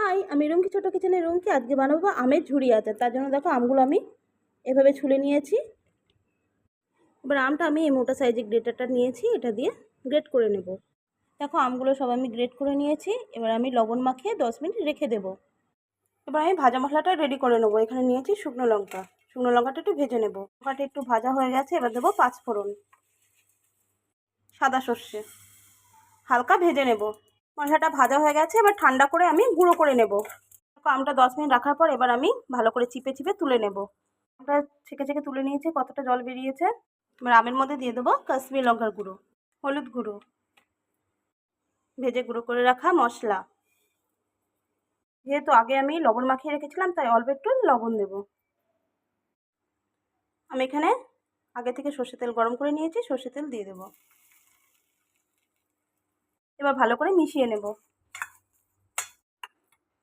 High, আমি রুমকি ছোটো কিচেনের রুমকি। আজকে বানাবো আমের ঝুরি আচার। তার জন্য দেখো আমগুলো আমি এভাবে ছুলে নিয়েছি। এবার আমটা আমি এই মোটা সাইজের গ্রেটারটা নিয়েছি, এটা দিয়ে গ্রেট করে নেব। দেখো আমগুলো সব আমি গ্রেট করে নিয়েছি। এবার আমি লবণ মাখিয়ে 10 মিনিট রেখে দেব। এবার আমি ভাজা মশলাটা রেডি করে নেবো। এখানে নিয়েছি শুকনো লঙ্কা, শুকনো লঙ্কাটা একটু ভেজে নেব। লঙ্কাটা একটু ভাজা হয়ে গেছে, এবার দেবো 5 ফোড়ন, সাদা সর্ষে হালকা ভেজে নেব। মশলাটা ভাজা হয়ে গেছে, এবার ঠান্ডা করে আমি গুঁড়ো করে নেব। আমটা 10 মিনিট রাখার পর এবার আমি ভালো করে চিপে চিপে তুলে নেব। আমটা ছেঁকে ছেঁকে তুলে নিয়েছি, কতটা জল বেরিয়েছে। এবার আমের মধ্যে দিয়ে দেবো কাশ্মীরি লঙ্কার গুঁড়ো, হলুদ গুঁড়ো, ভেজে গুঁড়ো করে রাখা মশলা। যেহেতু আগে আমি লবণ মাখিয়ে রেখেছিলাম, তাই অল্প একটু লবণ দেব। আমি এখানে আগে থেকে সর্ষের তেল গরম করে নিয়েছি, সর্ষের তেল দিয়ে দেব। এবার ভালো করে মিশিয়ে নেব।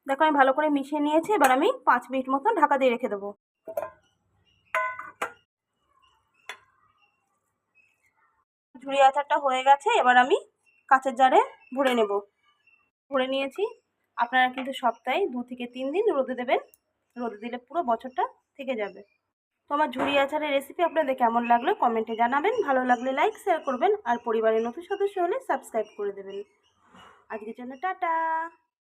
দেখো আমি ভালো করে মিশিয়ে নিয়েছি। এবার আমি 5 মিনিট মতন ঢাকা দিয়ে রেখে দেবো। ঝুরি আচারটা হয়ে গেছে, এবার আমি কাঁচের জারে ভরে নেব। ভরে নিয়েছি। আপনারা কিন্তু সপ্তাহে 2 থেকে 3 দিন রোদে দেবেন। রোদে দিলে পুরো বছরটা থেকে যাবে। তো আমার ঝুরি আচারের রেসিপি আপনাদের কেমন লাগলো কমেন্টে জানাবেন। ভালো লাগলে লাইক শেয়ার করবেন, আর পরিবারের নতুন সদস্য হলে সাবস্ক্রাইব করে দেবেন। আজকের জন্য টাটা।